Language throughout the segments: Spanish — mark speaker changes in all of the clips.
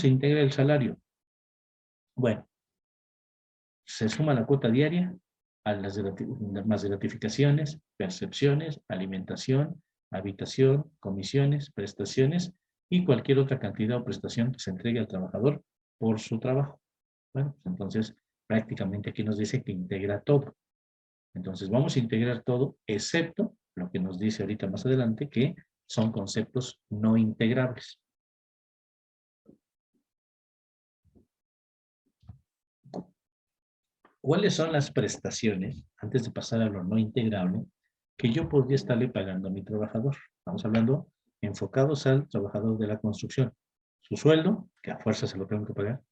Speaker 1: se integra el salario? Bueno, se suma la cuota diaria a las más gratificaciones, percepciones, alimentación, habitación, comisiones, prestaciones y cualquier otra cantidad o prestación que se entregue al trabajador por su trabajo. Bueno, pues entonces prácticamente aquí nos dice que integra todo. Entonces vamos a integrar todo, excepto lo que nos dice ahorita más adelante, que son conceptos no integrables. ¿Cuáles son las prestaciones, antes de pasar a lo no integrable, que yo podría estarle pagando a mi trabajador? Estamos hablando enfocados al trabajador de la construcción. Su sueldo, que a fuerza se lo tengo que pagar.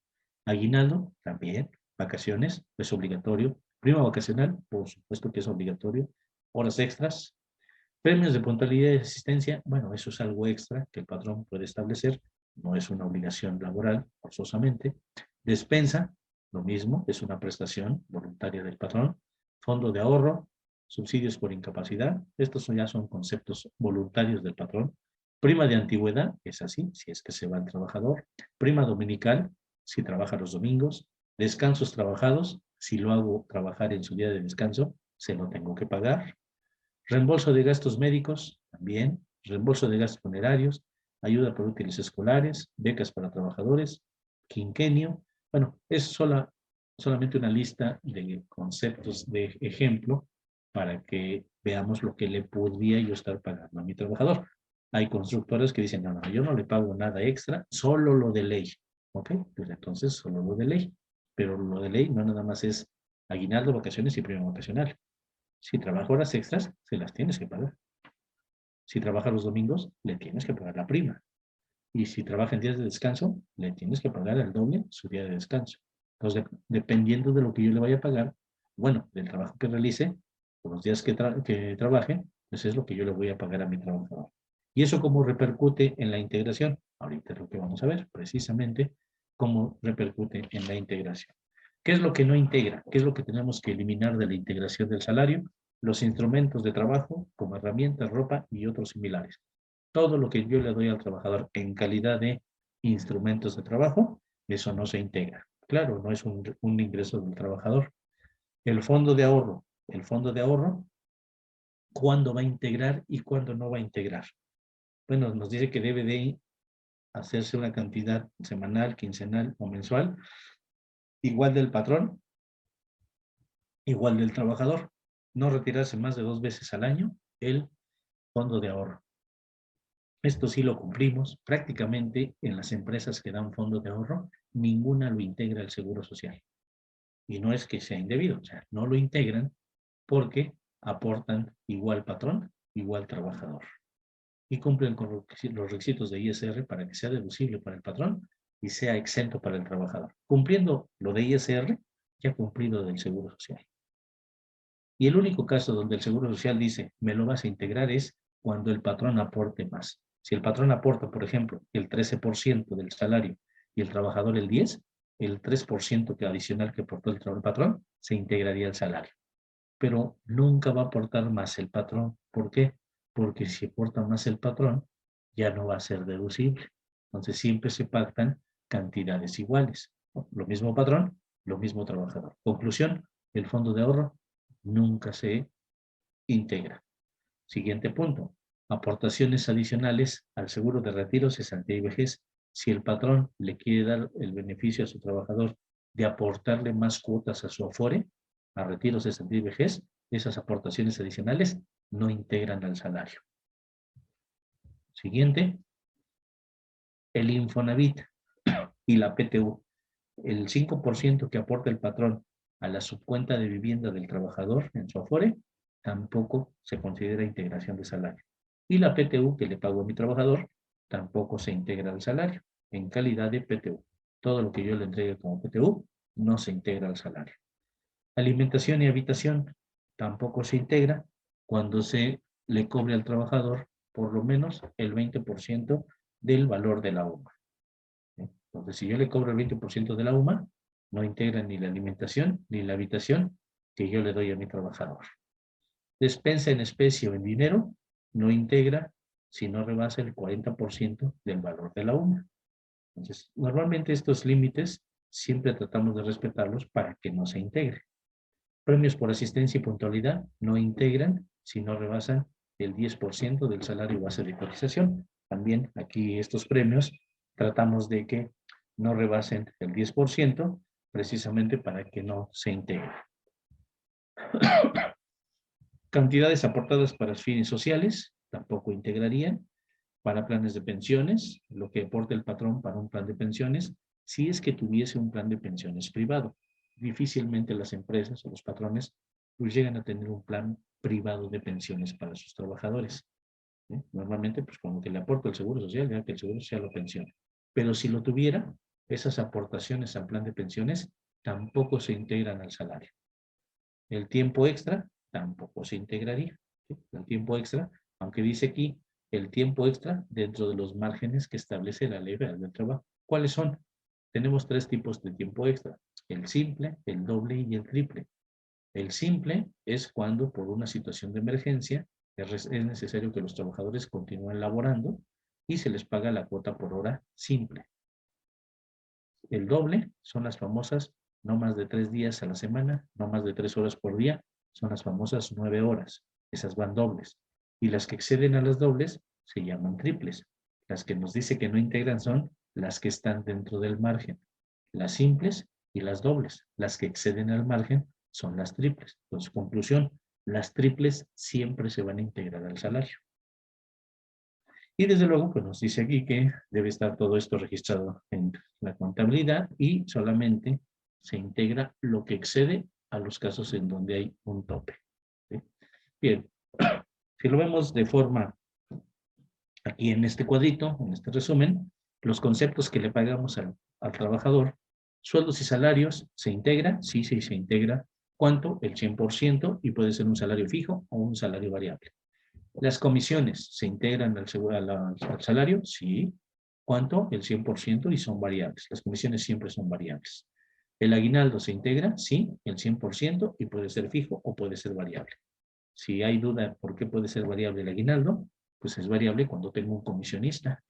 Speaker 1: Aguinaldo, también. Vacaciones, es obligatorio. Prima vacacional, por supuesto que es obligatorio. Horas extras. Premios de puntualidad y asistencia, bueno, eso es algo extra que el patrón puede establecer. No es una obligación laboral, forzosamente. Despensa, lo mismo, es una prestación voluntaria del patrón. Fondo de ahorro, subsidios por incapacidad, estos ya son conceptos voluntarios del patrón. Prima de antigüedad, es así, si es que se va el trabajador. Prima dominical, si trabaja los domingos. Descansos trabajados, si lo hago trabajar en su día de descanso, se lo tengo que pagar. Reembolso de gastos médicos, también. Reembolso de gastos funerarios, ayuda por útiles escolares, becas para trabajadores, quinquenio. Bueno, es solamente una lista de conceptos de ejemplo para que veamos lo que le podría yo estar pagando a mi trabajador. Hay constructores que dicen, no, no, yo no le pago nada extra, solo lo de ley. ¿Ok? Pues entonces solo lo de ley. Pero lo de ley no nada más es aguinaldo, vacaciones y prima vacacional. Si trabaja horas extras, se las tienes que pagar. Si trabaja los domingos, le tienes que pagar la prima. Y si trabaja en días de descanso, le tienes que pagar el doble su día de descanso. Entonces, dependiendo de lo que yo le vaya a pagar, bueno, del trabajo que realice, por los días que trabaje, pues es lo que yo le voy a pagar a mi trabajador. ¿Y eso cómo repercute en la integración? Ahorita es lo que vamos a ver, precisamente, cómo repercute en la integración. ¿Qué es lo que no integra? ¿Qué es lo que tenemos que eliminar de la integración del salario? Los instrumentos de trabajo, como herramientas, ropa y otros similares. Todo lo que yo le doy al trabajador en calidad de instrumentos de trabajo, eso no se integra. Claro, no es un ingreso del trabajador. El fondo de ahorro. El fondo de ahorro, ¿cuándo va a integrar y cuándo no va a integrar? Bueno, nos dice que debe de hacerse una cantidad semanal, quincenal o mensual, igual del patrón, igual del trabajador. No retirarse más de 2 veces al año el fondo de ahorro. Esto sí lo cumplimos. Prácticamente en las empresas que dan fondo de ahorro, ninguna lo integra el Seguro Social. Y no es que sea indebido, o sea, no lo integran porque aportan igual patrón, igual trabajador. Y cumplen con los requisitos de ISR para que sea deducible para el patrón y sea exento para el trabajador. Cumpliendo lo de ISR, ya cumplido del Seguro Social. Y el único caso donde el Seguro Social dice, me lo vas a integrar, es cuando el patrón aporte más. Si el patrón aporta, por ejemplo, el 13% del salario y el trabajador el 10%, el 3% adicional que aportó el patrón se integraría al salario. Pero nunca va a aportar más el patrón. ¿Por qué? Porque si aporta más el patrón, ya no va a ser deducible. Entonces siempre se pactan cantidades iguales. Lo mismo patrón, lo mismo trabajador. Conclusión, el fondo de ahorro nunca se integra. Siguiente punto. Aportaciones adicionales al seguro de retiro, cesantía y vejez. Si el patrón le quiere dar el beneficio a su trabajador de aportarle más cuotas a su afore, a retiro, cesantía y vejez, esas aportaciones adicionales no integran al salario. Siguiente. El Infonavit y la PTU. El 5% que aporta el patrón a la subcuenta de vivienda del trabajador en su afore, tampoco se considera integración de salario. Y la PTU que le pago a mi trabajador, tampoco se integra al salario, en calidad de PTU. Todo lo que yo le entregue como PTU no se integra al salario. Alimentación y habitación tampoco se integra cuando se le cobre al trabajador por lo menos el 20% del valor de la UMA. Entonces, si yo le cobro el 20% de la UMA, no integra ni la alimentación ni la habitación que yo le doy a mi trabajador. Despensa en especie o en dinero, no integra si no rebasa el 40% del valor de la UMA. Entonces, normalmente estos límites siempre tratamos de respetarlos para que no se integre. Premios por asistencia y puntualidad no integran si no rebasan el 10% del salario base de cotización. También aquí estos premios tratamos de que no rebasen el 10% precisamente para que no se integre. Cantidades aportadas para fines sociales tampoco integrarían. Para planes de pensiones, lo que aporta el patrón para un plan de pensiones, si es que tuviese un plan de pensiones privado. Difícilmente las empresas o los patrones pues llegan a tener un plan privado de pensiones para sus trabajadores. Normalmente, pues con lo que le aporta el Seguro Social, ya que el Seguro Social lo pensiona. Pero si lo tuviera, esas aportaciones al plan de pensiones tampoco se integran al salario. El tiempo extra tampoco se integraría. ¿Sí? El tiempo extra, aunque dice aquí el tiempo extra dentro de los márgenes que establece la Ley Federal del Trabajo. ¿Cuáles son? Tenemos 3 tipos de tiempo extra: el simple, el doble y el triple. El simple es cuando por una situación de emergencia es necesario que los trabajadores continúen laborando y se les paga la cuota por hora simple. El doble son las famosas no más de 3 días a la semana, no más de 3 horas por día, son las famosas 9 horas. Esas van dobles. Y las que exceden a las dobles se llaman triples. Las que nos dice que no integran son las que están dentro del margen. Las simples y las dobles. Las que exceden al margen son las triples. Entonces, conclusión, las triples siempre se van a integrar al salario. Y desde luego, pues nos dice aquí que debe estar todo esto registrado en la contabilidad y solamente se integra lo que excede a los casos en donde hay un tope. ¿Sí? Bien, si lo vemos de forma aquí en este cuadrito, en este resumen, los conceptos que le pagamos al trabajador, sueldos y salarios, ¿se integra? Sí, sí, se integra. ¿Cuánto? El 100% y puede ser un salario fijo o un salario variable. ¿Las comisiones se integran al salario? Sí. ¿Cuánto? El 100% y son variables. Las comisiones siempre son variables. ¿El aguinaldo se integra? Sí, el 100% y puede ser fijo o puede ser variable. Si hay duda por qué puede ser variable el aguinaldo, pues es variable cuando tengo un comisionista.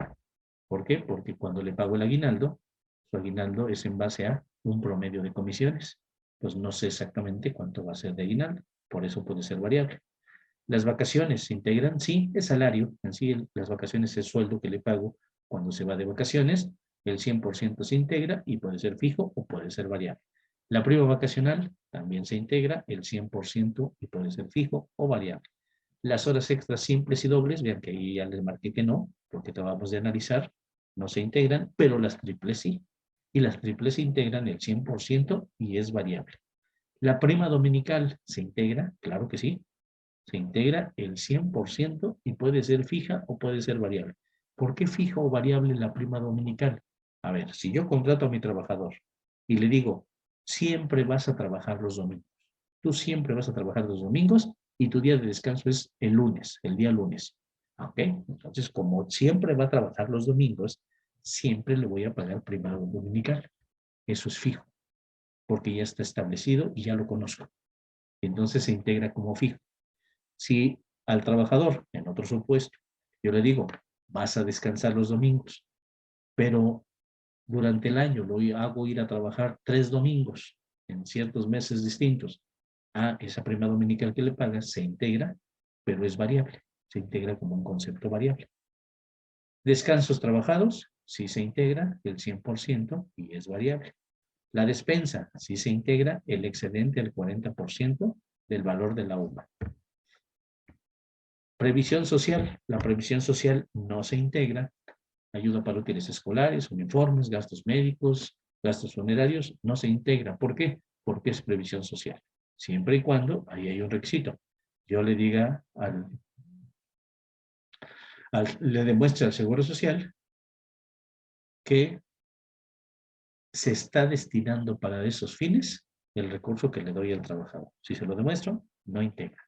Speaker 1: ¿Por qué? Porque cuando le pago el aguinaldo, su aguinaldo es en base a un promedio de comisiones. Pues no sé exactamente cuánto va a ser de aguinaldo, por eso puede ser variable. ¿Las vacaciones se integran? Sí, es salario. En sí, las vacaciones es sueldo que le pago cuando se va de vacaciones. El 100% se integra y puede ser fijo o puede ser variable. La prima vacacional también se integra el 100% y puede ser fijo o variable. Las horas extras simples y dobles, vean que ahí ya les marqué que no, porque acabamos de analizar, no se integran, pero las triples sí. Y las triples se integran el 100% y es variable. ¿La prima dominical se integra? Claro que sí. Se integra el 100% y puede ser fija o puede ser variable. ¿Por qué fija o variable la prima dominical? A ver, si yo contrato a mi trabajador y le digo, siempre vas a trabajar los domingos. Tú siempre vas a trabajar los domingos y tu día de descanso es el lunes, el día lunes. ¿Ok? Entonces, como siempre va a trabajar los domingos, siempre le voy a pagar prima dominical. Eso es fijo, porque ya está establecido y ya lo conozco. Entonces se integra como fijo. Si al trabajador, en otro supuesto, yo le digo, vas a descansar los domingos, pero durante el año lo hago ir a trabajar 3 domingos en ciertos meses distintos, esa prima dominical que le pagas se integra, pero es variable, se integra como un concepto variable. Descansos trabajados, sí se integra el 100% y es variable. La despensa, sí se integra el excedente al 40% del valor de la UMA. Previsión social. La previsión social no se integra. Ayuda para útiles escolares, uniformes, gastos médicos, gastos funerarios, no se integra. ¿Por qué? Porque es previsión social. Siempre y cuando ahí hay un requisito. Yo le diga le demuestre al Seguro Social que se está destinando para esos fines el recurso que le doy al trabajador. Si se lo demuestro, no integra.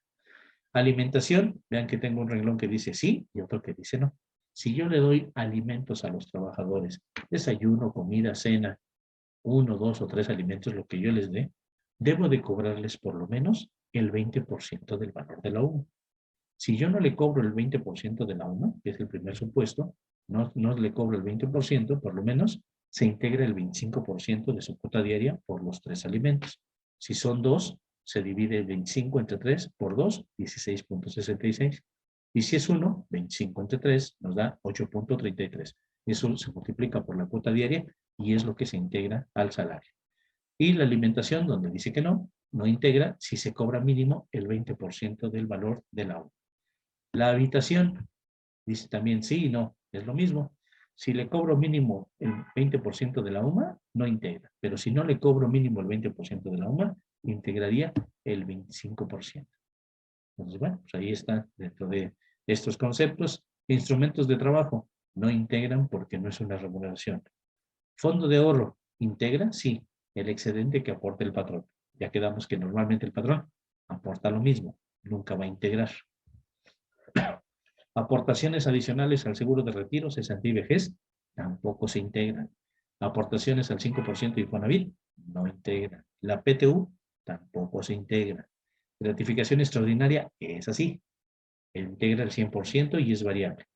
Speaker 1: Alimentación, vean que tengo un renglón que dice sí y otro que dice no. Si yo le doy alimentos a los trabajadores, desayuno, comida, cena, 1, 2 o 3 alimentos, lo que yo les dé, debo de cobrarles por lo menos el 20% del valor de la UMA. Si yo no le cobro el 20% de la UMA, que es el primer supuesto, no le cobro el 20%, por lo menos se integra el 25% de su cuota diaria por los 3 alimentos. Si son 2, se divide el 25 entre 3 por 2, 16.66. Y si es 1, 25 entre 3 nos da 8.33. Eso se multiplica por la cuota diaria y es lo que se integra al salario. Y la alimentación, donde dice que no integra si se cobra mínimo el 20% del valor de la hora. La habitación, dice también sí y no, es lo mismo. Si le cobro mínimo el 20% de la UMA, no integra. Pero si no le cobro mínimo el 20% de la UMA, integraría el 25%. Entonces, bueno, pues ahí está dentro de estos conceptos. Instrumentos de trabajo no integran porque no es una remuneración. Fondo de ahorro, ¿integra? Sí, el excedente que aporta el patrón. Ya quedamos que normalmente el patrón aporta lo mismo, nunca va a integrar. Aportaciones adicionales al seguro de retiro, cesantía y vejez, tampoco se integran. Aportaciones al 5% de Infonavit, no integra. La PTU, tampoco se integra. Gratificación extraordinaria, es así, integra el 100% y es variable.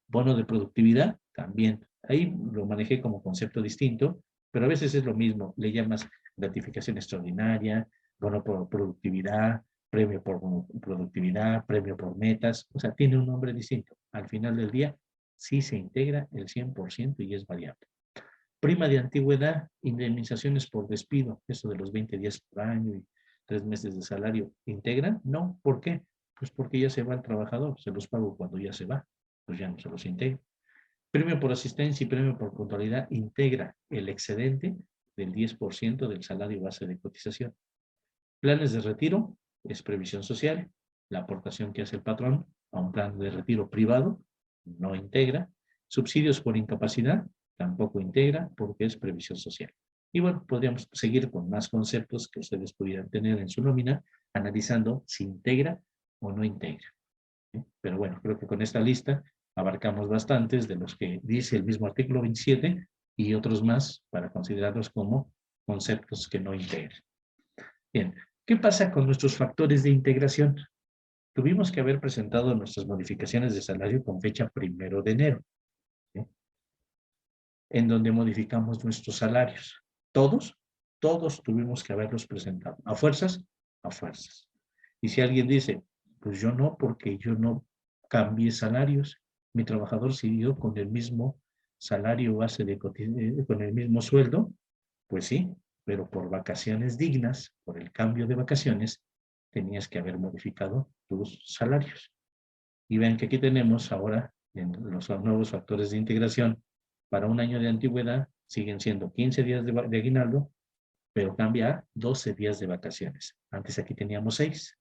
Speaker 1: Bono de productividad, también. Ahí lo manejé como concepto distinto, pero a veces es lo mismo. Le llamas gratificación extraordinaria, bono por productividad, premio por productividad, premio por metas. O sea, tiene un nombre distinto. Al final del día, sí se integra el 100% y es variable. Prima de antigüedad, indemnizaciones por despido, eso de los 20 días por año y 3 meses de salario, ¿integran? No, ¿por qué? Pues porque ya se va el trabajador, se los pago cuando ya se va, pues ya no se los integra. Premio por asistencia y premio por puntualidad integra el excedente del 10% del salario base de cotización. Planes de retiro es previsión social, la aportación que hace el patrón a un plan de retiro privado no integra. Subsidios por incapacidad tampoco integra porque es previsión social. Y bueno, podríamos seguir con más conceptos que ustedes pudieran tener en su nómina, analizando si integra o no integra. Pero bueno, creo que con esta lista abarcamos bastantes de los que dice el mismo artículo 27 y otros más para considerarlos como conceptos que no integran. Bien, ¿qué pasa con nuestros factores de integración? Tuvimos que haber presentado nuestras modificaciones de salario con fecha 1 de enero, ¿sí? En donde modificamos nuestros salarios. Todos tuvimos que haberlos presentado. ¿A fuerzas? A fuerzas. Y si alguien dice, pues yo no, porque yo no cambié salarios, mi trabajador siguió con el mismo salario base con el mismo sueldo, pues sí, pero por vacaciones dignas, por el cambio de vacaciones, tenías que haber modificado tus salarios. Y vean que aquí tenemos ahora en los nuevos factores de integración para un año de antigüedad, siguen siendo 15 días de aguinaldo, pero cambia a 12 días de vacaciones. Antes aquí teníamos 6.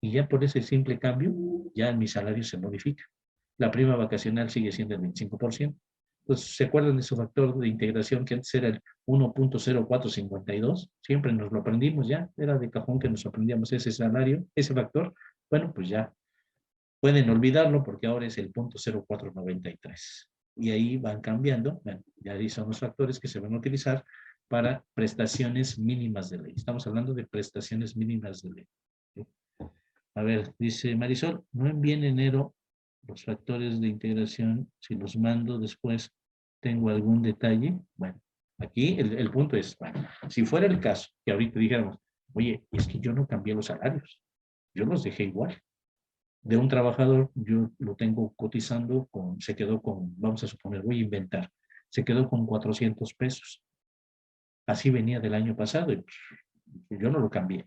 Speaker 1: Y ya por ese simple cambio, ya mi salario se modifica. La prima vacacional sigue siendo el 25%. Pues, ¿se acuerdan de su factor de integración que antes era el 1.0452? Siempre nos lo aprendimos ya. Era de cajón que nos aprendíamos ese salario, ese factor. Bueno, pues ya pueden olvidarlo porque ahora es el 0.0493. Y ahí van cambiando. Bueno, ya ahí son los factores que se van a utilizar para prestaciones mínimas de ley. Estamos hablando de prestaciones mínimas de ley. ¿Sí? A ver, dice Marisol, no envíe en enero los factores de integración. Si los mando después, ¿tengo algún detalle? Bueno, aquí el punto es, bueno, si fuera el caso que ahorita dijéramos, oye, es que yo no cambié los salarios, yo los dejé igual. De un trabajador, yo lo tengo cotizando se quedó con, vamos a suponer, voy a inventar, se quedó con 400 pesos. Así venía del año pasado y yo no lo cambié.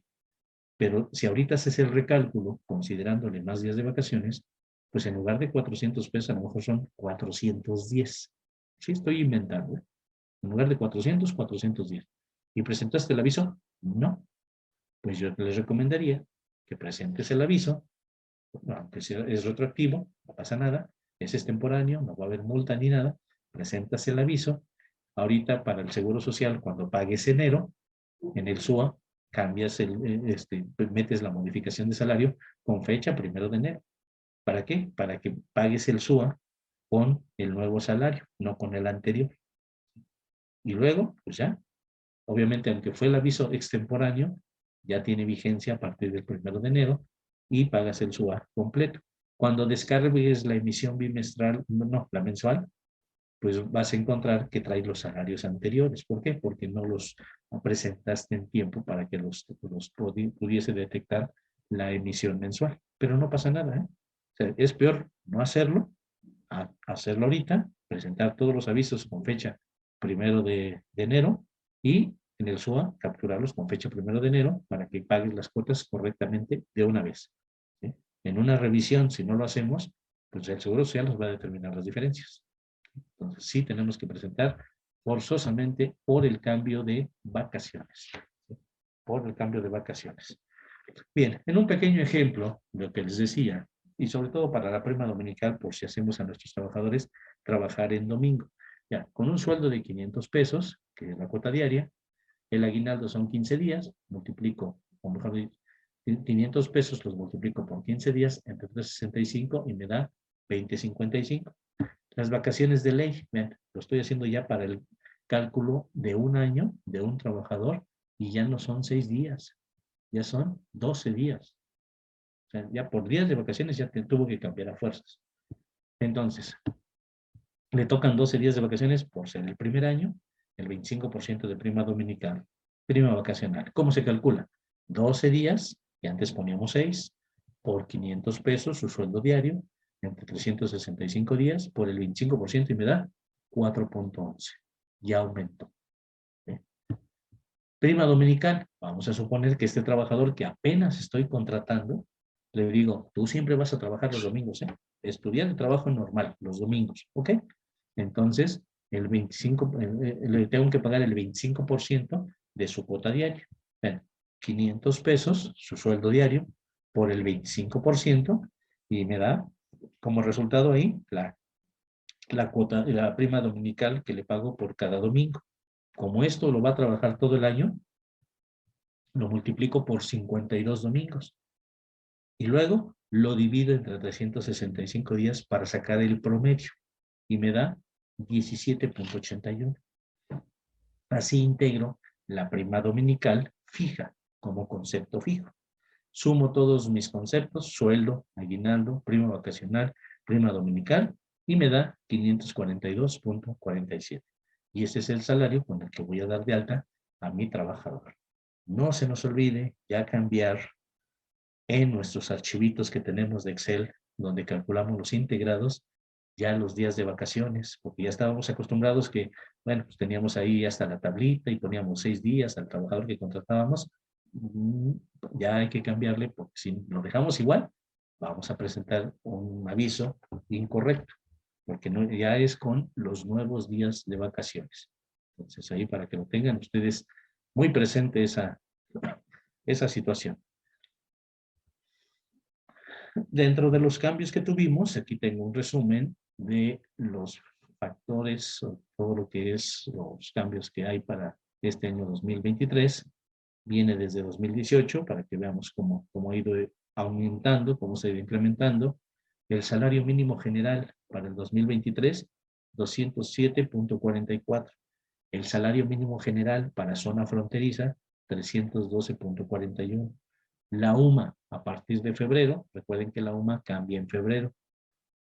Speaker 1: Pero si ahorita haces el recálculo, considerándole más días de vacaciones, pues en lugar de 400 pesos, a lo mejor son 410. Sí, estoy inventando. En lugar de 400, 410. ¿Y presentaste el aviso? No. Pues yo les recomendaría que presentes el aviso, aunque es retroactivo, no pasa nada, ese es extemporáneo, no va a haber multa ni nada, presentas el aviso. Ahorita para el Seguro Social, cuando pagues enero, en el SUA, cambias metes la modificación de salario con fecha 1 de enero. ¿Para qué? Para que pagues el SUA con el nuevo salario, no con el anterior. Y luego, pues ya, obviamente, aunque fue el aviso extemporáneo, ya tiene vigencia a partir del 1 de enero y pagas el SUA completo. Cuando descargues la emisión bimestral, no, la mensual, pues vas a encontrar que trae los salarios anteriores. ¿Por qué? Porque no los presentaste en tiempo para que pudiese detectar la emisión mensual. Pero no pasa nada, ¿eh? O sea, es peor no hacerlo, a hacerlo ahorita, presentar todos los avisos con fecha 1 de enero y en el SUA capturarlos con fecha 1 de enero para que pagues las cuotas correctamente de una vez. ¿Sí? En una revisión, si no lo hacemos, pues el Seguro Social nos va a determinar las diferencias. Entonces sí tenemos que presentar forzosamente por el cambio de vacaciones. ¿Sí? Por el cambio de vacaciones. Bien, en un pequeño ejemplo, lo que les decía, y sobre todo para la prima dominical, por si hacemos a nuestros trabajadores trabajar en domingo. Ya, con un sueldo de 500 pesos, que es la cuota diaria, el aguinaldo son 15 días, multiplico, o mejor dicho, 500 pesos los multiplico por 15 días entre 365 y me da 20.55. Las vacaciones de ley, vean, lo estoy haciendo ya para el cálculo de un año de un trabajador y ya no son 6 días, ya son 12 días. O sea, ya por días de vacaciones ya tuvo que cambiar a fuerzas. Entonces, le tocan 12 días de vacaciones por ser el primer año, el 25% de prima dominical, prima vacacional. ¿Cómo se calcula? 12 días, que antes poníamos 6, por 500 pesos su sueldo diario, entre 365 días, por el 25% y me da 4.11. Ya aumentó. ¿Sí? Prima dominical, vamos a suponer que este trabajador que apenas estoy contratando, le digo, tú siempre vas a trabajar los domingos, ¿eh? Estudiar el trabajo normal, los domingos, ¿ok? Entonces, le tengo que pagar el 25% de su cuota diaria. Bueno, 500 pesos, su sueldo diario, por el 25%, y me da como resultado ahí la cuota, la prima dominical que le pago por cada domingo. Como esto lo va a trabajar todo el año, lo multiplico por 52 domingos. Y luego lo divido entre 365 días para sacar el promedio. Y me da 17.81. Así integro la prima dominical fija como concepto fijo. Sumo todos mis conceptos, sueldo, aguinaldo, prima vacacional, prima dominical, y me da 542.47. Y ese es el salario con el que voy a dar de alta a mi trabajador. No se nos olvide ya cambiar en nuestros archivitos que tenemos de Excel, donde calculamos los integrados, ya los días de vacaciones, porque ya estábamos acostumbrados que, bueno, pues teníamos ahí hasta la tablita y poníamos 6 días al trabajador que contratábamos. Ya hay que cambiarle, porque si lo dejamos igual, vamos a presentar un aviso incorrecto, porque no, ya es con los nuevos días de vacaciones. Entonces ahí para que lo tengan ustedes muy presente esa situación. Dentro de los cambios que tuvimos, aquí tengo un resumen de los factores, o todo lo que es los cambios que hay para este año 2023. Viene desde 2018 para que veamos cómo ha ido aumentando, cómo se ha ido incrementando. El salario mínimo general para el 2023, 207.44. El salario mínimo general para zona fronteriza, 312.41. La UMA a partir de febrero, recuerden que la UMA cambia en febrero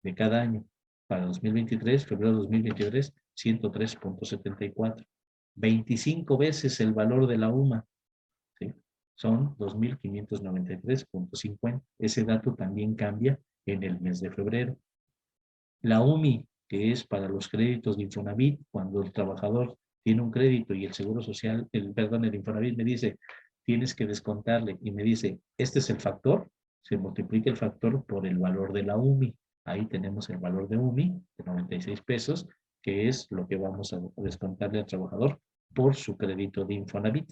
Speaker 1: de cada año. Para 2023, febrero de 2023, 103.74. 25 veces el valor de la UMA, ¿sí? Son 2.593.50. Ese dato también cambia en el mes de febrero. La UMI, que es para los créditos de Infonavit, cuando el trabajador tiene un crédito y el Seguro Social, el Infonavit me dice, tienes que descontarle, y me dice, este es el factor, se multiplica el factor por el valor de la UMI. Ahí tenemos el valor de UMI, de 96 pesos, que es lo que vamos a descontarle al trabajador por su crédito de Infonavit.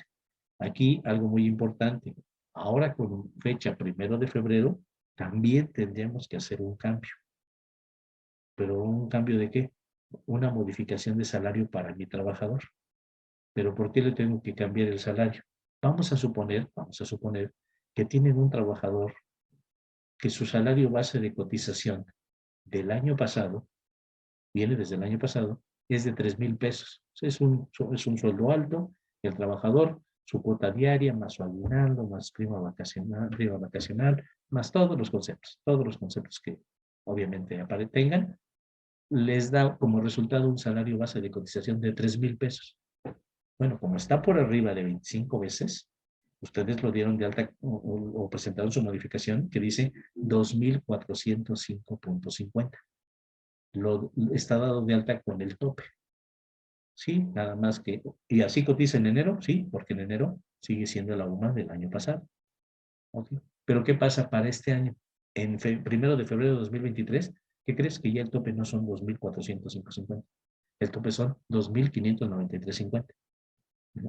Speaker 1: Aquí algo muy importante, ahora con fecha 1 de febrero, también tendríamos que hacer un cambio. ¿Pero un cambio de qué? Una modificación de salario para mi trabajador. ¿Pero por qué le tengo que cambiar el salario? Vamos a suponer que tienen un trabajador que su salario base de cotización del año pasado, viene desde el año pasado, es de 3,000 pesos. Es un sueldo alto, el trabajador, su cuota diaria, más su aguinaldo, más prima vacacional, más todos los conceptos que obviamente tengan, les da como resultado un salario base de cotización de 3,000 pesos. Bueno, como está por arriba de 25 veces, ustedes lo dieron de alta o presentaron su modificación que dice 2,405.50. Lo está dado de alta con el tope. Sí, nada más que, y así cotiza en enero, sí, porque en enero sigue siendo la UMA del año pasado. Okay. Pero ¿qué pasa para este año? En 1 de febrero de 2023, ¿qué crees? Que ya el tope no son 2,405.50. El tope son 2,593.50.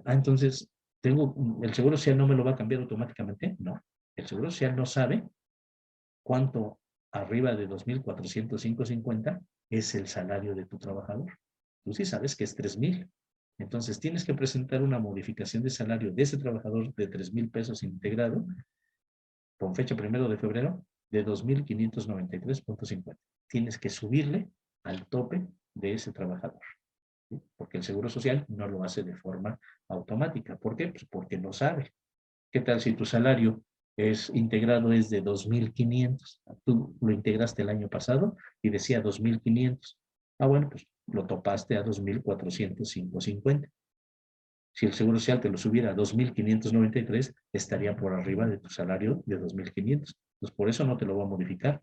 Speaker 1: Ah, entonces, el Seguro Social no me lo va a cambiar automáticamente. No, el Seguro Social no sabe cuánto arriba de 2,405.50 es el salario de tu trabajador. Tú sí sabes que es 3,000. Entonces tienes que presentar una modificación de salario de ese trabajador de 3,000 pesos integrado con fecha 1 de febrero de 2,593.50. Tienes que subirle al tope de ese trabajador. ¿Sí? Porque el Seguro Social no lo hace de forma automática. ¿Por qué? Pues porque no sabe. ¿Qué tal si tu salario integrado es de 2,500? Tú lo integraste el año pasado y decía 2,500. Ah, bueno, pues lo topaste a 2,405.50. Si el Seguro Social te lo subiera a 2,593, estaría por arriba de tu salario de 2,500. Entonces, por eso no te lo va a modificar.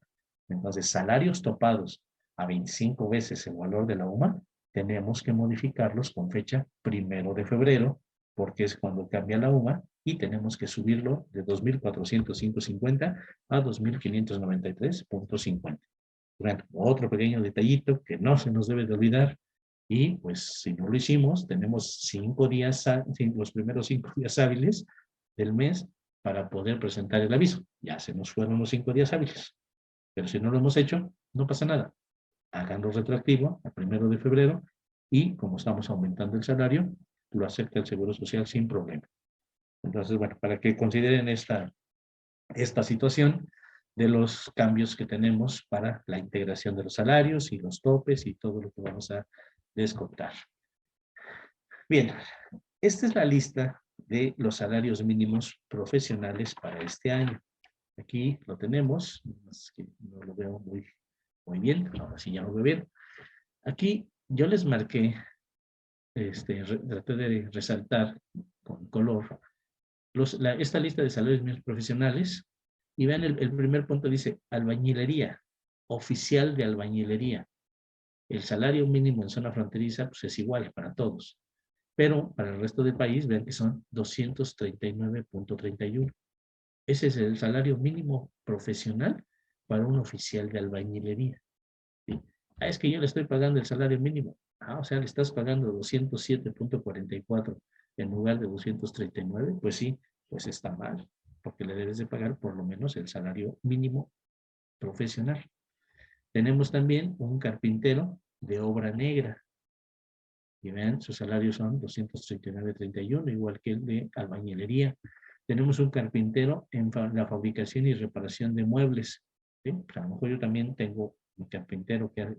Speaker 1: Entonces, salarios topados a 25 veces el valor de la UMA, tenemos que modificarlos con fecha 1 de febrero, porque es cuando cambia la UMA, y tenemos que subirlo de 2,405.50 a 2,593.50. Bueno, otro pequeño detallito que no se nos debe de olvidar, y pues si no lo hicimos, tenemos 5 días, los primeros 5 días hábiles del mes para poder presentar el aviso. Ya se nos fueron los 5 días hábiles. Pero si no lo hemos hecho, no pasa nada. Háganlo retroactivo al 1 de febrero y como estamos aumentando el salario, lo acepta el Seguro Social sin problema. Entonces, bueno, para que consideren esta situación de los cambios que tenemos para la integración de los salarios y los topes y todo lo que vamos a descontar. Bien, esta es la lista de los salarios mínimos profesionales para este año. Aquí lo tenemos, es que no lo veo muy bien, ahora sí ya lo veo bien. Aquí yo les marqué, traté de resaltar con color esta lista de salarios mínimos profesionales, y vean el primer punto, dice albañilería, oficial de albañilería. El salario mínimo en zona fronteriza pues es igual para todos, pero para el resto del país vean que son 239.31. Ese es el salario mínimo profesional para un oficial de albañilería. ¿Sí? Ah, es que yo le estoy pagando el salario mínimo. Ah, o sea, le estás pagando 207.44 en lugar de 239. Pues sí, pues está mal, porque le debes de pagar por lo menos el salario mínimo profesional. Tenemos también un carpintero de obra negra. Y vean, sus salarios son 239.31, igual que el de albañilería. Tenemos un carpintero en la fabricación y reparación de muebles. ¿Sí? Pues a lo mejor yo también tengo un carpintero que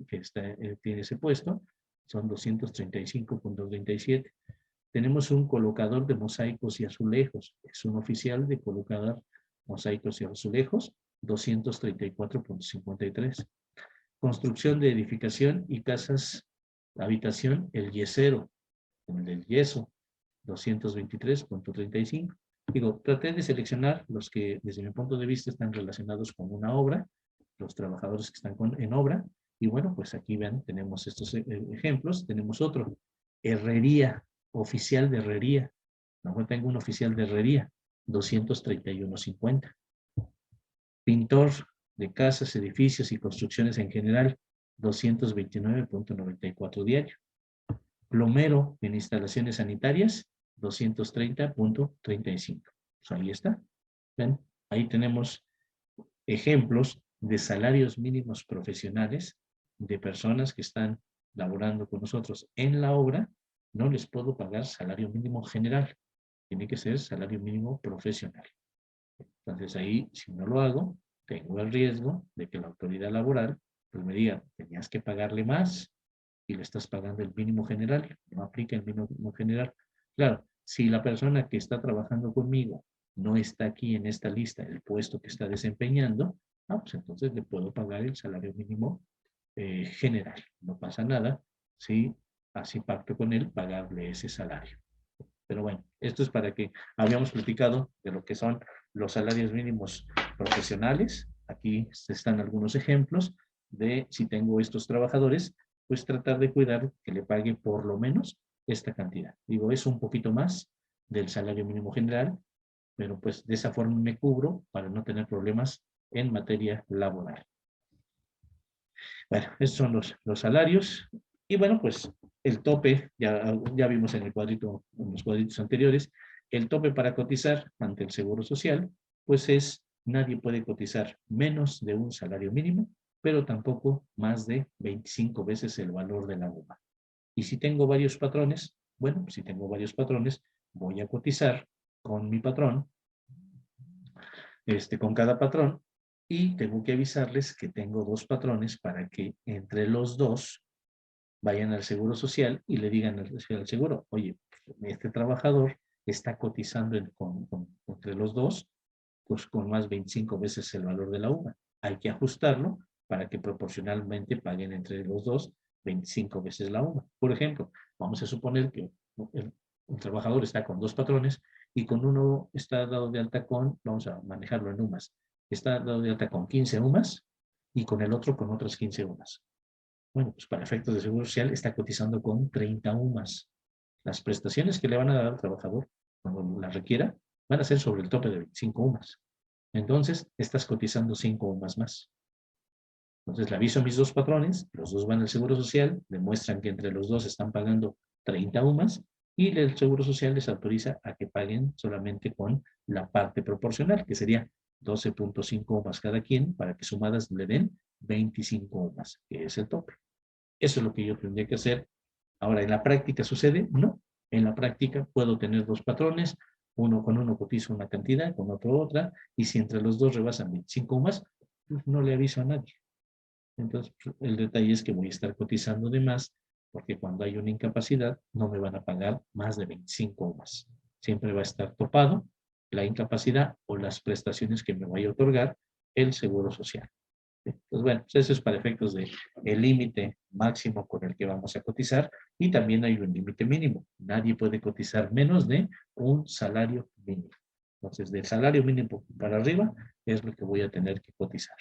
Speaker 1: tiene ese puesto, son 235.37. Tenemos un colocador de mosaicos y azulejos, es un oficial de colocar mosaicos y azulejos, 234.53. Construcción de edificación y casas, habitación, el yesero, el del yeso, 223.35. Digo, traté de seleccionar los que desde mi punto de vista están relacionados con una obra, los trabajadores que están en obra, y bueno, pues aquí ven, tenemos estos ejemplos. Tenemos otro, herrería, oficial de herrería. No, tengo un oficial de herrería, 231.50. Pintor de casas, edificios y construcciones en general, 229.94 diario. Plomero en instalaciones sanitarias, 230.35. Pues ahí está. ¿Ven? Ahí tenemos ejemplos de salarios mínimos profesionales de personas que están laborando con nosotros en la obra. No les puedo pagar salario mínimo general. Tiene que ser salario mínimo profesional. Entonces ahí, si no lo hago, tengo el riesgo de que la autoridad laboral pues me diga, tenías que pagarle más y le estás pagando el mínimo general. No aplica el mínimo general. Claro, si la persona que está trabajando conmigo no está aquí en esta lista, el puesto que está desempeñando, pues entonces le puedo pagar el salario mínimo general. No pasa nada si así pacto con él pagarle ese salario. Pero bueno, esto es para que habíamos platicado de lo que son los salarios mínimos profesionales. Aquí están algunos ejemplos de si tengo estos trabajadores, pues tratar de cuidar que le pague por lo menos esta cantidad. Digo, es un poquito más del salario mínimo general, pero pues de esa forma me cubro para no tener problemas en materia laboral. Bueno, estos son los salarios. Y bueno, pues el tope, ya vimos en el cuadrito, en los cuadritos anteriores, el tope para cotizar ante el Seguro Social, pues es, nadie puede cotizar menos de un salario mínimo, pero tampoco más de 25 veces el valor de la UMA. Y si tengo varios patrones, bueno, si tengo varios patrones, voy a cotizar con mi patrón, con cada patrón, y tengo que avisarles que tengo dos patrones para que entre los dos vayan al Seguro Social y le digan al seguro, oye, este trabajador está cotizando entre los dos, pues con más 25 veces el valor de la UMA. Hay que ajustarlo para que proporcionalmente paguen entre los dos 25 veces la UMA. Por ejemplo, vamos a suponer que el trabajador está con dos patrones y con uno está dado de alta con, vamos a manejarlo en UMAS, está dado de alta con 15 UMAS y con el otro con otras 15 UMAS. Bueno, pues para efectos de Seguro Social está cotizando con 30 UMAS. Las prestaciones que le van a dar al trabajador cuando las requiera van a ser sobre el tope de 25 UMAS. Entonces, estás cotizando 5 UMAS más. Entonces, le aviso a mis dos patrones, los dos van al Seguro Social, demuestran que entre los dos están pagando 30 UMAS y el Seguro Social les autoriza a que paguen solamente con la parte proporcional, que sería 12.5 UMAS cada quien, para que sumadas le den 25 UMAS, que es el tope. Eso es lo que yo tendría que hacer. Ahora, ¿en la práctica sucede? No. En la práctica puedo tener dos patrones, uno con uno cotizo una cantidad, con otro otra, y si entre los dos rebasan 25 UMAS, pues no le aviso a nadie. Entonces, el detalle es que voy a estar cotizando de más, porque cuando hay una incapacidad, no me van a pagar más de 25 UMAS. Siempre va a estar topado la incapacidad o las prestaciones que me vaya a otorgar el Seguro Social. Pues bueno, pues eso es para efectos de el límite máximo con el que vamos a cotizar y también hay un límite mínimo. Nadie puede cotizar menos de un salario mínimo. Entonces, del salario mínimo para arriba es lo que voy a tener que cotizar.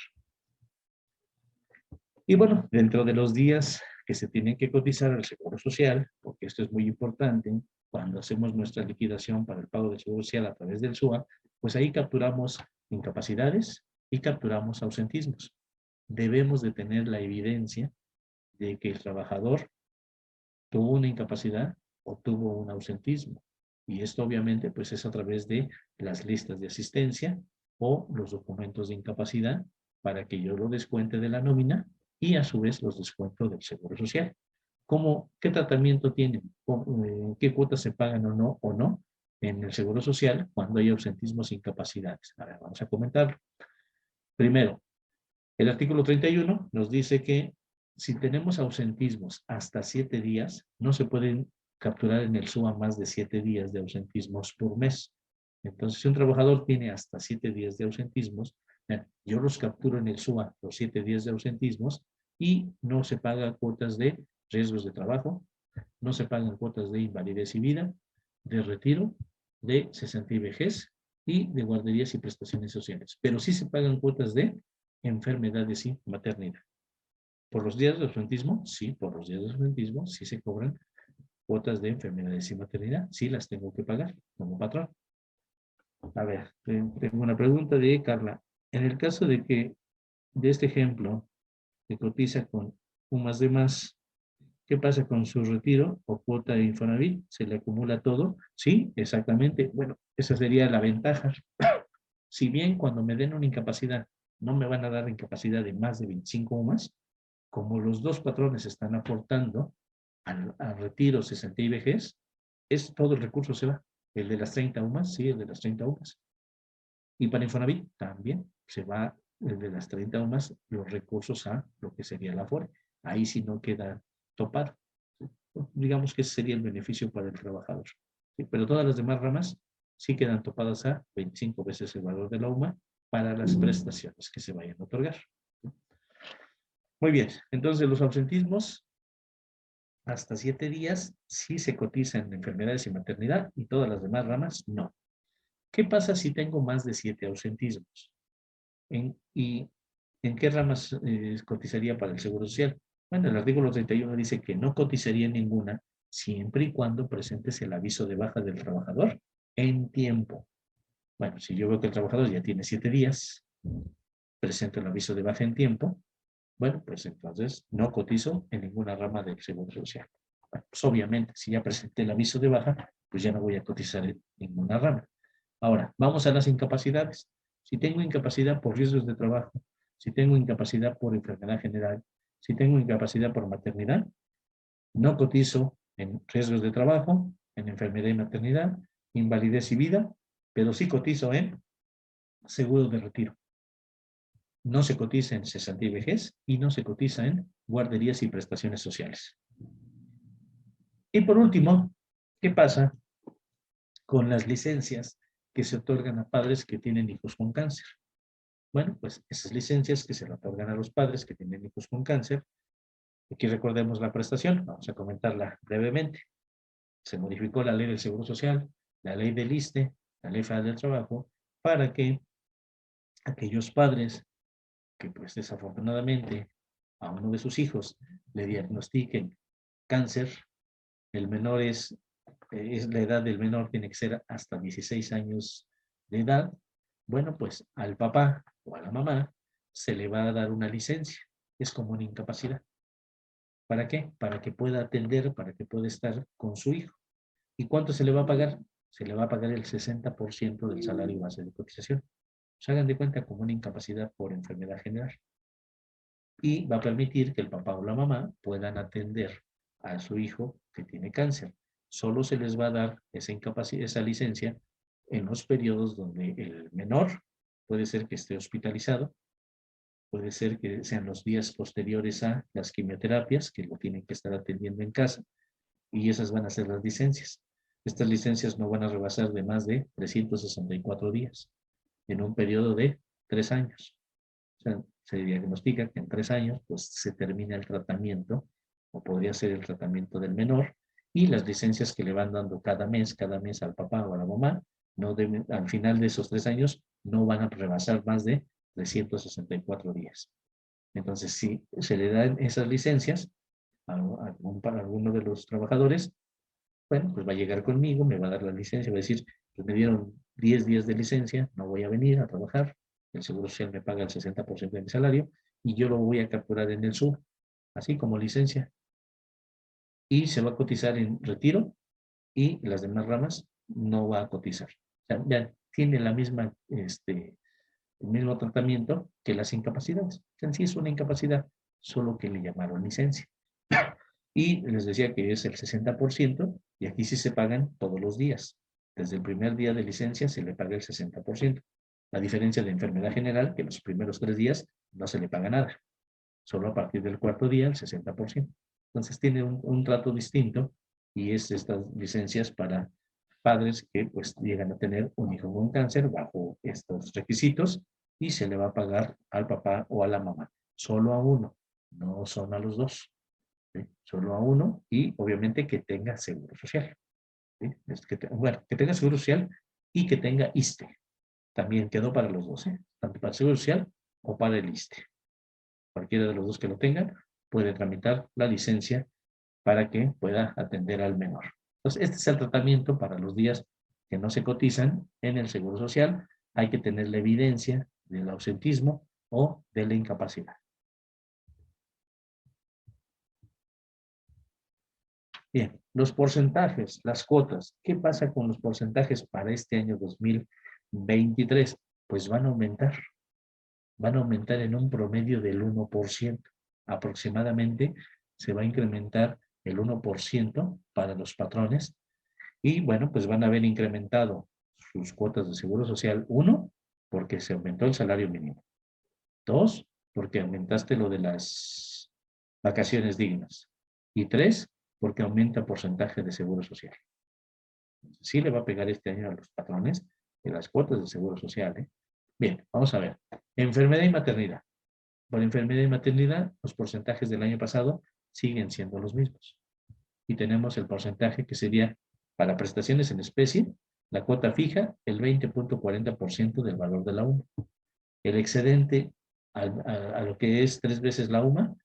Speaker 1: Y bueno, dentro de los días que se tienen que cotizar al Seguro Social, porque esto es muy importante, cuando hacemos nuestra liquidación para el pago del Seguro Social a través del SUA, pues ahí capturamos incapacidades y capturamos ausentismos. Debemos de tener la evidencia de que el trabajador tuvo una incapacidad o tuvo un ausentismo. Y esto obviamente pues es a través de las listas de asistencia o los documentos de incapacidad para que yo lo descuente de la nómina y a su vez los descuento del Seguro Social. ¿Qué tratamiento tienen? ¿Qué cuotas se pagan o no en el Seguro Social cuando hay ausentismos e incapacidades? A ver, vamos a comentarlo. Primero, el artículo 31 nos dice que si tenemos ausentismos hasta 7 días, no se pueden capturar en el SUA más de 7 días de ausentismos por mes. Entonces, si un trabajador tiene hasta 7 días de ausentismos, yo los capturo en el SUA los 7 días de ausentismos y no se pagan cuotas de riesgos de trabajo, no se pagan cuotas de invalidez y vida, de retiro, de cesantía y vejez y de guarderías y prestaciones sociales. Pero sí se pagan cuotas de enfermedades y maternidad. ¿Por los días de ausentismo? Sí, por los días de ausentismo sí se cobran cuotas de enfermedades y maternidad. Sí las tengo que pagar como patrón. A ver, tengo una pregunta de Carla. En el caso de que, de este ejemplo, que cotiza con UMAS de más, ¿qué pasa con su retiro o cuota de Infonavit? ¿Se le acumula todo? Sí, exactamente. Bueno, esa sería la ventaja. Si bien cuando me den una incapacidad, no me van a dar incapacidad de más de 25 UMAS, como los dos patrones están aportando al retiro, cesantía y vejez, todo el recurso se va. El de las 30 UMAS, sí, el de las 30 UMAS. Y para Infonavit también se va el de las 30 UMAS los recursos a lo que sería la AFORE. Ahí sí no queda topado. Digamos que ese sería el beneficio para el trabajador. ¿Sí? Pero todas las demás ramas sí quedan topadas a 25 veces el valor de la UMA para las prestaciones que se vayan a otorgar. Muy bien, entonces los ausentismos hasta 7 días sí se cotizan en enfermedades y maternidad y todas las demás ramas no. ¿Qué pasa si tengo más de 7 ausentismos? ¿Y en qué ramas cotizaría para el Seguro Social? Bueno, el artículo 31 dice que no cotizaría en ninguna siempre y cuando presentes el aviso de baja del trabajador en tiempo. Bueno, si yo veo que el trabajador ya tiene 7 días, presento el aviso de baja en tiempo, bueno, pues entonces no cotizo en ninguna rama del Seguro Social. Bueno, pues obviamente, si ya presenté el aviso de baja, pues ya no voy a cotizar en ninguna rama. Ahora, vamos a las incapacidades. Si tengo incapacidad por riesgos de trabajo, si tengo incapacidad por enfermedad general, si tengo incapacidad por maternidad, no cotizo en riesgos de trabajo, en enfermedad y maternidad, invalidez y vida, pero sí cotizo en seguro de retiro. No se cotiza en cesantía y vejez y no se cotiza en guarderías y prestaciones sociales. Y por último, ¿qué pasa con las licencias que se otorgan a padres que tienen hijos con cáncer? Bueno, pues esas licencias que se le otorgan a los padres que tienen hijos con cáncer, aquí recordemos la prestación, vamos a comentarla brevemente. Se modificó la ley del Seguro Social, la ley del ISSSTE, la ley federal del trabajo, para que aquellos padres que pues desafortunadamente a uno de sus hijos le diagnostiquen cáncer, el menor es la edad del menor tiene que ser hasta 16 años de edad, bueno, pues al papá o a la mamá se le va a dar una licencia, es como una incapacidad. ¿Para qué? Para que pueda atender, para que pueda estar con su hijo. ¿Y cuánto se le va a pagar? Se le va a pagar el 60% del salario base de cotización. Se hagan de cuenta como una incapacidad por enfermedad general. Y va a permitir que el papá o la mamá puedan atender a su hijo que tiene cáncer. Solo se les va a dar esa incapacidad, esa licencia en los periodos donde el menor puede ser que esté hospitalizado, puede ser que sean los días posteriores a las quimioterapias, que lo tienen que estar atendiendo en casa, y esas van a ser las licencias. Estas licencias no van a rebasar de más de 364 días en un periodo de 3 años. O sea, se diagnostica que en 3 años pues, se termina el tratamiento, o podría ser el tratamiento del menor, y las licencias que le van dando cada mes al papá o a la mamá, no deben, al final de esos 3 años no van a rebasar más de 364 días. Entonces, si se le dan esas licencias a alguno de los trabajadores, bueno, pues va a llegar conmigo, me va a dar la licencia, va a decir, pues me dieron 10 días de licencia, no voy a venir a trabajar, el Seguro Social me paga el 60% de mi salario y yo lo voy a capturar en el SUR, así como licencia. Y se va a cotizar en retiro y las demás ramas no va a cotizar. O sea, ya tiene la misma, el mismo tratamiento que las incapacidades. En sí es una incapacidad, solo que le llamaron licencia. Y les decía que es el 60% y aquí sí se pagan todos los días. Desde el primer día de licencia se le paga el 60%. La diferencia de enfermedad general, que los primeros 3 días no se le paga nada. Solo a partir del 4.º día el 60%. Entonces tiene un trato distinto y es estas licencias para padres que pues llegan a tener un hijo con cáncer bajo estos requisitos y se le va a pagar al papá o a la mamá. Solo a uno, no son a los dos. ¿Sí? Solo a uno y obviamente que tenga seguro social. ¿Sí? Bueno, que tenga seguro social y que tenga ISSSTE. También quedó para los dos, ¿eh? Tanto para el seguro social o para el ISSSTE. Cualquiera de los dos que lo tengan puede tramitar la licencia para que pueda atender al menor. Entonces, este es el tratamiento para los días que no se cotizan en el seguro social. Hay que tener la evidencia del ausentismo o de la incapacidad. Bien, los porcentajes, las cuotas. ¿Qué pasa con los porcentajes para este año 2023? Pues van a aumentar. Van a aumentar en un promedio del 1%. Aproximadamente se va a incrementar el 1% para los patrones. Y bueno, pues van a haber incrementado sus cuotas de seguro social. 1, porque se aumentó el salario mínimo. 2, porque aumentaste lo de las vacaciones dignas. Y 3, porque aumenta el porcentaje de seguro social. Sí le va a pegar este año a los patrones de las cuotas de seguro social. Bien, vamos a ver. Enfermedad y maternidad. Por enfermedad y maternidad, los porcentajes del año pasado siguen siendo los mismos. Y tenemos el porcentaje que sería para prestaciones en especie, la cuota fija, el 20.40% del valor de la UMA. El excedente a lo que es 3 veces la UMA,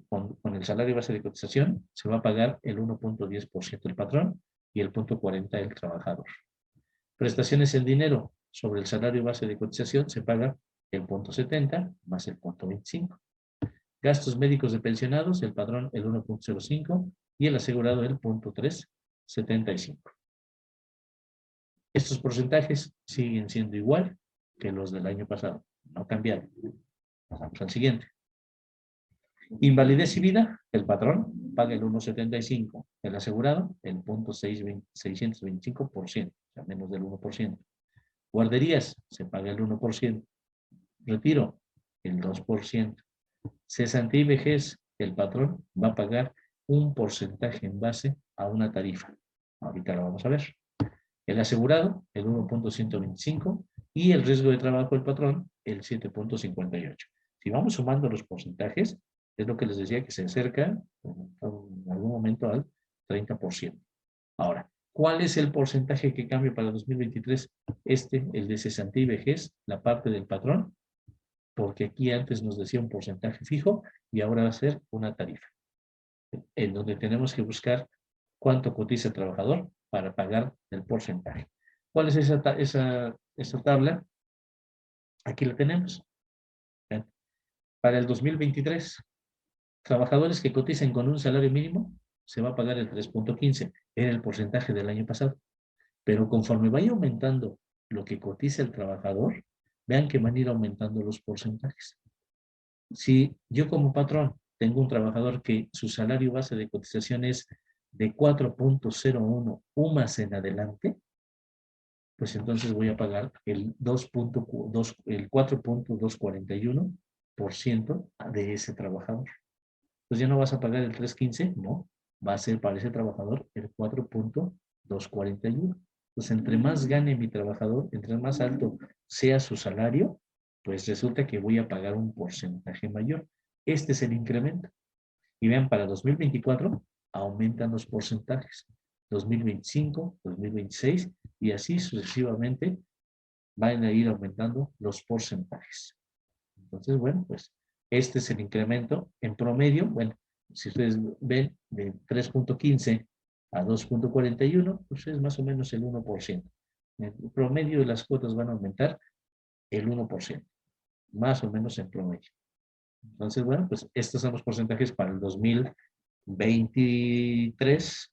Speaker 1: con el salario base de cotización, se va a pagar el 1.10% el patrón y el 0.40% el trabajador. Prestaciones en dinero sobre el salario base de cotización se paga el 0.70 más el 0.25. Gastos médicos de pensionados, el patrón el 1.05 y el asegurado el 0.375. Estos porcentajes siguen siendo igual que los del año pasado, no cambiaron. Pasamos al siguiente. Invalidez y vida, el patrón paga el 1.75, el asegurado el 0.625%, o sea, menos del 1%. Guarderías, se paga el 1%. Retiro, el 2%. Cesantía y vejez, el patrón va a pagar un porcentaje en base a una tarifa. Ahorita lo vamos a ver. El asegurado, el 1.125, y el riesgo de trabajo del patrón, el 7.58. Si vamos sumando los porcentajes, es lo que les decía que se acerca en algún momento al 30%. Ahora, ¿cuál es el porcentaje que cambia para 2023? El de cesantía y vejez, la parte del patrón, porque aquí antes nos decía un porcentaje fijo y ahora va a ser una tarifa, en donde tenemos que buscar cuánto cotiza el trabajador para pagar el porcentaje. ¿Cuál es esa tabla? Aquí la tenemos. ¿Ven? Para el 2023, trabajadores que coticen con un salario mínimo, se va a pagar el 3.15, era el porcentaje del año pasado. Pero conforme vaya aumentando lo que cotiza el trabajador, vean que van a ir aumentando los porcentajes. Si yo como patrón tengo un trabajador que su salario base de cotización es de 4.01 UMAS en adelante, pues entonces voy a pagar el 4.241% de ese trabajador. Pues ya no vas a pagar el 3.15, no, va a ser para ese trabajador el 4.241. Pues entre más gane mi trabajador, entre más alto sea su salario, pues resulta que voy a pagar un porcentaje mayor. Este es el incremento. Y vean, para 2024 aumentan los porcentajes. 2025, 2026 y así sucesivamente van a ir aumentando los porcentajes. Entonces, bueno, pues este es el incremento en promedio. Bueno, si ustedes ven de 3.15 a 2.41, pues es más o menos el 1%. En promedio las cuotas van a aumentar el 1%, más o menos en promedio. Entonces, bueno, pues estos son los porcentajes para el 2023.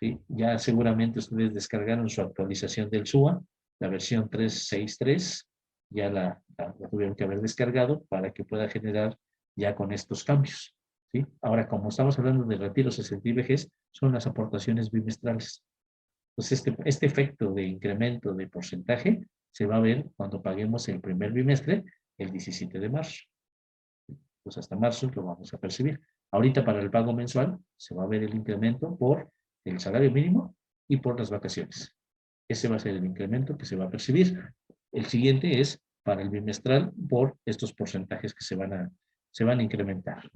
Speaker 1: ¿Sí? Ya seguramente ustedes descargaron su actualización del SUA, la versión 363, ya la tuvieron que haber descargado para que pueda generar ya con estos cambios. ¿Sí? Ahora, como estamos hablando de retiros, cesantía y vejez, son las aportaciones bimestrales. Entonces, este efecto de incremento de porcentaje se va a ver cuando paguemos el primer bimestre, el 17 de marzo. Pues hasta marzo lo vamos a percibir. Ahorita para el pago mensual se va a ver el incremento por el salario mínimo y por las vacaciones. Ese va a ser el incremento que se va a percibir. El siguiente es para el bimestral por estos porcentajes que se van a incrementar.